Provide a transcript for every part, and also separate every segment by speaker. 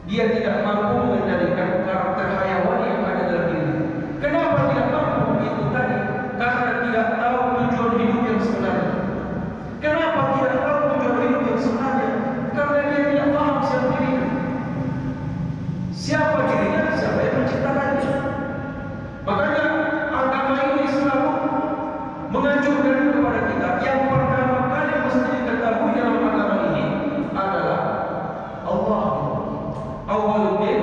Speaker 1: Dia tidak mampu mengendalikan karakter hayawani yang ada dalam diri. Kenapa tidak mampu? Itu tadi, karena tidak tahu tujuan hidup yang sebenarnya. Kenapa tidak tahu tujuan hidup yang sebenarnya? Karena dia tidak paham siapa dirinya. Siapa dirinya? Siapa yang menciptakannya? Makanya agama ini selalu menganjurkan kepada kita yang pertama kali mesti diketahui dalam agama ini adalah Allah. Awalul din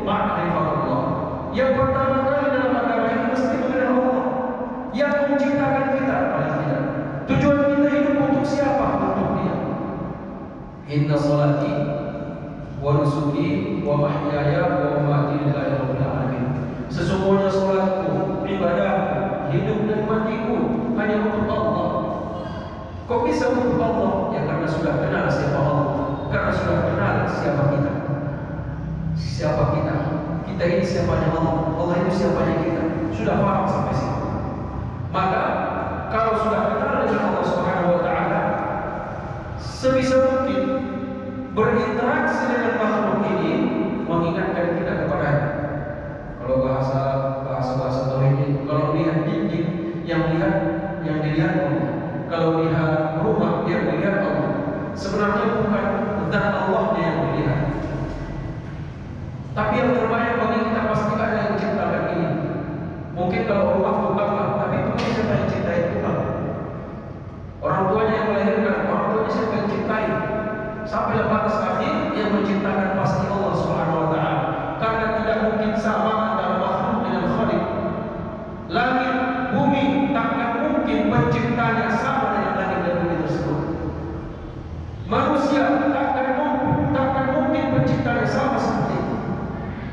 Speaker 1: ma'rifatullah. Yang pertama kali dalam agama ini mesti mengenal Allah yang menciptakan kita paling tidak. Tujuan kita hidup untuk siapa? Untuk Dia. Inna salati wa nusuki wa mahyaya wa mamati lillahi rabbil alamin. Sesungguhnya salatku, ibadahku, hidup dan matiku hanya untuk Allah. Kok bisa untuk Allah? Ya karena sudah kenal siapa Allah. Karena sudah kenal siapa kita. Siapa kita? Kita ini siapanya Allah. Allah itu siapanya kita. Sudah paham sampai situ. Maka kalau sudah kenal dengan Allah Subhanahu wa taala, sebisa mungkin berinteraksi dengan makhluk ini mengingatkan kita kepadanya. Kalau bahasa tauhid, kalau lihat dinding yang dilihat Allah. Kalau lihat rumah yang dilihat Allah. Sebenarnya bukan zat Allah yang dilihat. Tapi yang terbaik bagi kita pasti ada yang menciptakan ini. Mungkin kalau rumah bukanlah, tapi mungkin siapa yang cintai Tuhan. Orang tuanya yang melahirkan, orang tuanya siapa yang cintai. Sampai batas akhir yang menciptakan pasti Allah Subhanahu wa taala. Karena tidak mungkin sama antara makhluk dengan Khalik. Langit, bumi takkan mungkin penciptanya sama dengan langit dan bumi tersebut. Manusia takkan mungkin penciptanya sama seperti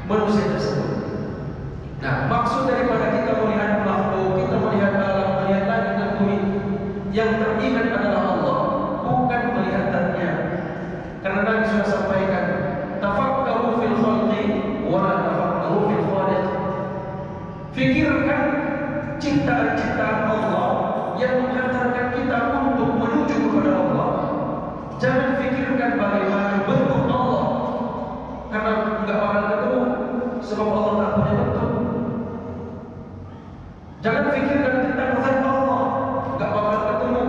Speaker 1: manusia tersebut. Nah, maksud daripada kita melihat makhluk, kita melihat alam, melihat langit dan bumi, yang teringat adalah Allah, bukan melihat zatnya. Karena Nabi sudah sampaikan, tafakkaru fil khalqi wa la tafakkaru fil khaliq. Fikirkan ciptaan-ciptaan Allah yang mengantarkan kita untuk menuju kepada Allah. Jangan fikirkan bagaimana bentuk Allah, karena enggak bakal ketemu, sebab Allah tak punya bentuk. Jangan fikirkan tentang zat Allah, enggak bakal ketemu,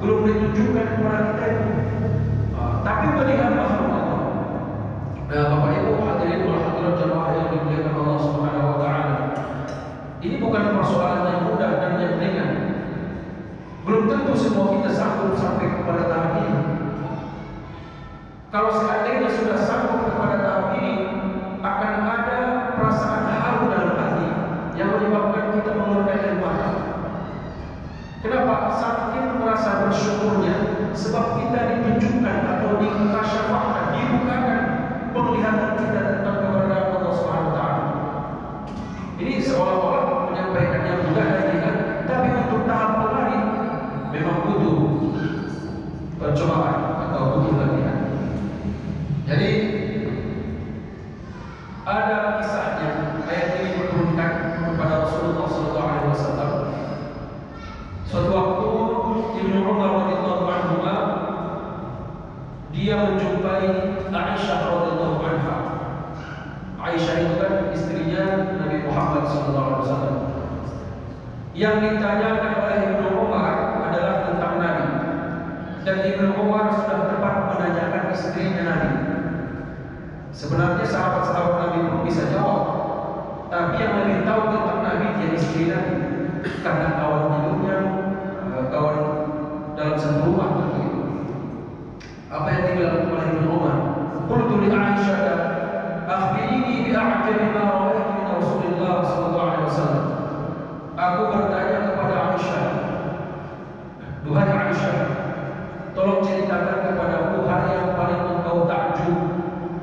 Speaker 1: belum ditunjukkan kepada kita itu. Tapi melihat makhluk Allah. Nah, Bapak Ibu hadirin wal hadirat jemaah yang dimuliakan Allah Subhanahu wa taala. Ini bukan persoalan yang mudah dan yang ringan. Belum tentu semua kita sanggup sampai kepada tahap ini. Kalau seandainya sudah sanggup kepada tahap ini, akan ada perasaan haru dalam hati yang menyebabkan kita mengeluarkan air mata. Kenapa? Saking merasa bersyukurnya, sebab kita ditunjukkan atau dikasyafakan, dibukakan penglihatan kita tentang keberadaan Allah Subhanahu wa taala. Ini seolah-olah menyampaikan yang mudah dan ringan, tapi untuk tahap lain memang butuh percobaan atau butuh latihan. Jadi ada kisahnya, ayat ini menurunkan kepada Rasulullah SAW. Suatu waktu Ibnu Umar radhiyallahu anhu dia menjumpai Aisyah radhiyallahu anha. Aisyah itu kan istrinya Nabi Muhammad SAW. Yang ditanyakan oleh Ibnu Umar adalah tentang Nabi. Dan Ibnu Umar sudah tepat menanyakan istrinya Nabi. Sebenarnya sahabat-sahabat Nabi pun bisa jawab, tapi yang lebih tahu tentang Nabi dia istri Nabi, karena kawan hidupnya, kawan dalam satu rumah begitu. Apa yang dibilang oleh Ibnu Umar? Qultu li Aisyah, akhbirni bi a'jabi ma ra'aytu min Rasulillah sallallahu alaihi wasallam. Aku bertanya kepada Aisyah, duhai Aisyah, tolong ceritakan kepadaku hal yang paling engkau takjub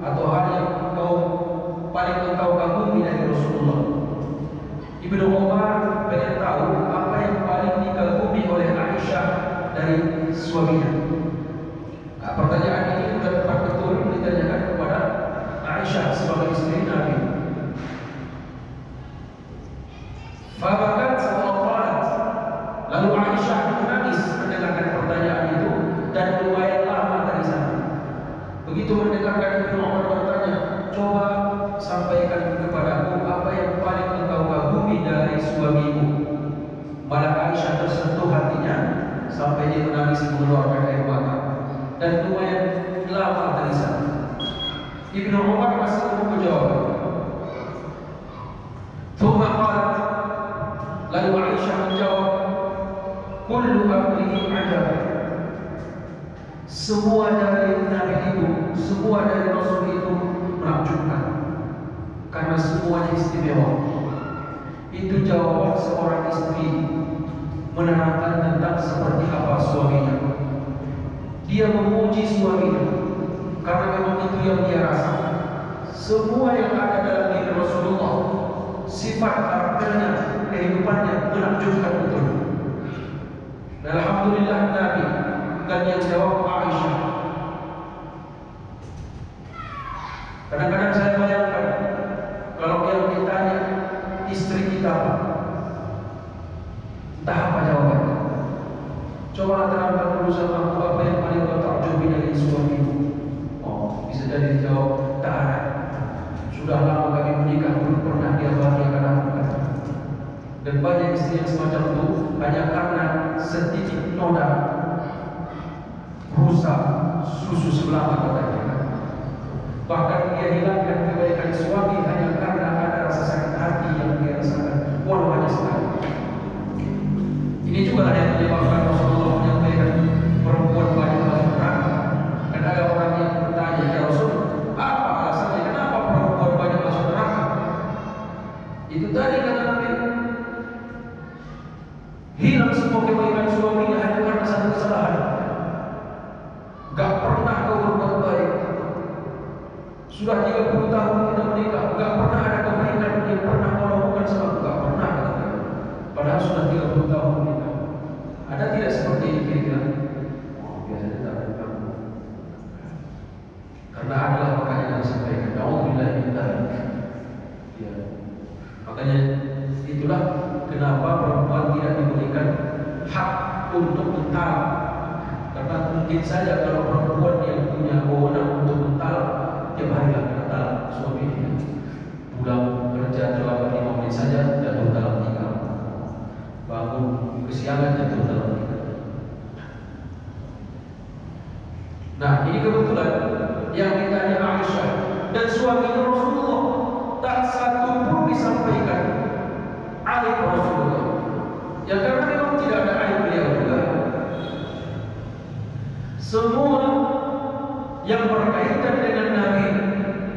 Speaker 1: atau hal yang paling engkau kagumi dari Rasulullah. Ibnu Umar pengen tahu apa yang paling dikagumi oleh Aisyah dari suaminya. Nah, pertanyaan ini sudah tepat betul ditanyakan kepada Aisyah sebagai istri Nabi. Fabakat sahabat. Lalu Aisyah menangis mendengarkan pertanyaan itu dan lumayan lama dari sana. Begitu mendengarkan Ibnu Umar bertanya, sampai dia menangis mengeluarkan air mata dan lumayan lama dari sana. Ibnu Umar masih menunggu jawaban. Thumma qalat, lalu Aisyah menjawab, kullu amri ajab. Semua dari Nabi itu, semua dari Rasul itu menakjubkan karena semuanya istimewa. Itu jawaban seorang istri menerangkan tentang seperti apa suaminya. Dia memuji suaminya karena memang itu yang dia rasa. Semua yang ada dalam diri Rasulullah, sifat karakternya, kehidupannya menakjubkan betul. Dan alhamdulillah Nabi dan yang jawab Aisyah. Kadang-kadang saya bayangkan kalau yang ditanya istri kita, entah apa jawabannya. Coba terangkan dulu sama aku apa yang paling kau takjubi dari suamimu. Oh, bisa jadi dijawab tak ada. Sudah lama kami menikah, belum pernah dia bahagiakan aku. Dan banyak istri yang semacam itu hanya karena sedikit noda rusak susu sebelah katanya. Bahkan dia hilangkan kebaikan suami hanya karena ada rasa sakit hati yang dia rasakan, walau hanya sekali. Ini juga yang menyebabkan Rasulullah menyampaikan perempuan banyak masuk neraka. Dan ada orang yang bertanya, ya Rasul, apa alasannya kenapa perempuan banyak masuk neraka? Itu tadi kata Nabi, hilang semua kebaikan suaminya hanya karena satu kesalahan. Gak pernah kau berbuat baik. Sudah 30 tahun kita menikah, gak pernah ada kebaikan yang pernah kau lakukan sama aku. Gak pernah. Padahal sudah 30 tahun menikah. Ada tidak seperti ini kira-kira? Oh, biasanya tak ada kamu. Karena adalah makanya yang disampaikan. Alhamdulillah kita. Ya. Makanya itulah kenapa perempuan tidak diberikan hak untuk mentalak. Karena mungkin saja kalau perempuan yang punya wewenang untuk mentalak, tiap hari akan mentalak suaminya. Pulang kerja terlambat 5 menit saja jatuh dalam tinggal. Bangun kesiangan jatuh dalam tinggal. Nah, ini kebetulan yang ditanya Aisyah dan suaminya Rasulullah, tak satu pun disampaikan aib Rasulullah. Ya karena memang tidak ada aib beliau juga. Semua yang berkaitan dengan Nabi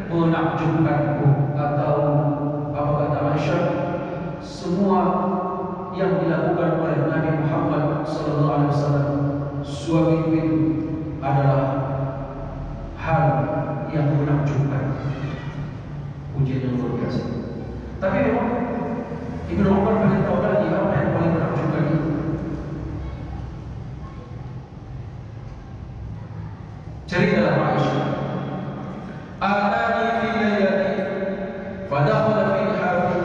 Speaker 1: menakjubkanku, atau apa kata Aisyah, semua yang dilakukan oleh Nabi Muhammad SAW suami itu adalah hal yang menakjubkan. Ujian yang luar biasa. Tapi memang Ibnu Umar beritahu lagi apa yang paling menakjubkan itu. Cerita Aisyah, atani fi laylati fadakhala fi hafi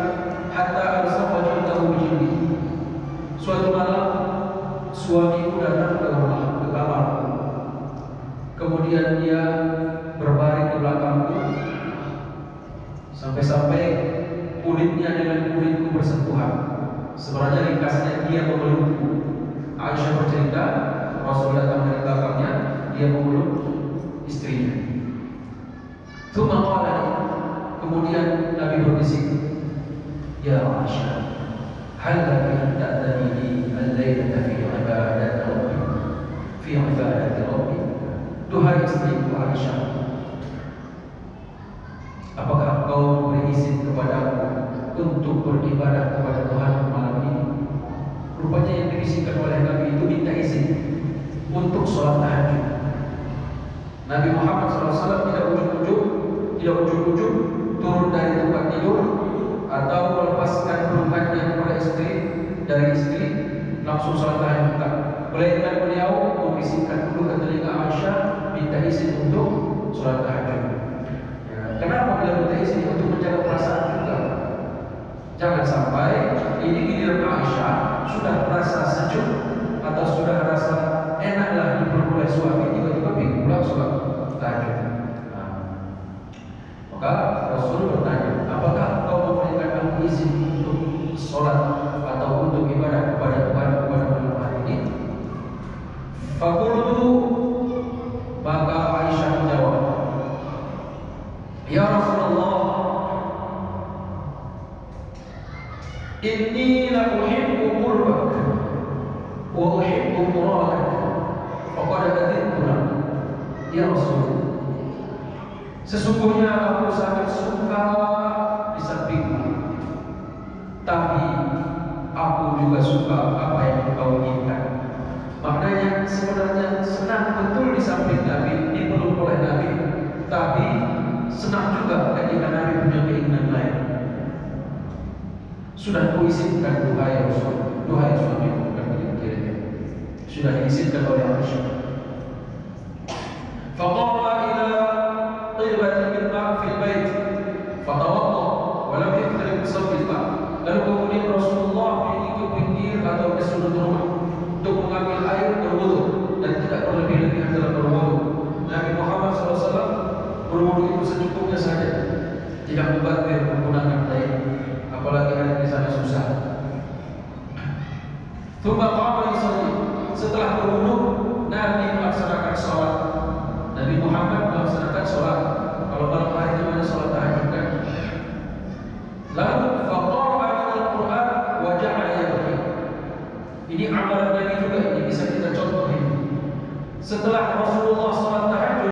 Speaker 1: hatta arsaqa jildahu bijildi. Suatu malam suamiku datang ke rumah, ke kamarku. Kemudian dia berbaring di belakangku sampai-sampai kulitnya dengan kulitku bersentuhan. Sebenarnya ringkasnya dia memelukku. Aisyah bercerita, Rasul datang dari belakangnya, dia memeluk istrinya. Tsumma qala, kemudian Nabi berbisik, ya Aisyah, hal laki an ta'dani li al-lailata fi ibadati rabbi, fi ibadati rabbi. Duhai istriku Aisyah, apakah kau memberi izin kepadaku untuk beribadah kepada Tuhan malam ini? Rupanya yang dibisikkan oleh Nabi itu minta izin untuk sholat tahajud. Nabi Muhammad SAW tidak ujung-ujung turun dari tempat tidur atau melepaskan pelukannya kepada istri, dari istri langsung sholat tahajud. Melainkan beliau membisikkan dulu ke telinga Aisyah, minta izin untuk sholat tahajud. Kenapa beliau minta izin? Untuk menjaga perasaan juga. Jangan sampai ini giliran Aisyah sudah merasa sejuk atau sudah rasa enaklah diperoleh suami, tiba-tiba pulang sholat tahajud. Maka Rasul bertanya, apakah kau memberikan aku izin untuk sholat atau untuk ibadah kepada Tuhan pada malam hari ini? Fakultu, maka Aisyah menjawab, ya Rasulullah, inni la uhibbu qurbak wa uhibbu muradak faqad adintu lak. Ya Rasul, sesungguhnya aku sangat suka di sampingmu, tapi aku juga suka apa yang kau inginkan. Maknanya sebenarnya senang betul di samping Nabi, dipeluk oleh Nabi, tapi senang juga ketika Nabi punya keinginan lain. Sudah kuizinkan duhai Rasul, duhai suami, bukan kira-kira sudah diizinkan oleh Aisyah. Faqama ila qibatin min ma' fil bait fatawadda wa lam yaktarib sabbil ma'. Lalu kemudian Rasulullah pergi ke pinggir atau ke sudut rumah untuk mengambil air berwudu, dan tidak berlebih-lebihan dalam berwudu. Nabi Muhammad SAW berwudu itu secukupnya saja, tidak mubazir menggunakan air, apalagi air di sana susah. Tsumma qama yusalli. Setelah berwudu, Nabi melaksanakan sholat. Nabi Muhammad melaksanakan sholat. Kalau malam hari itu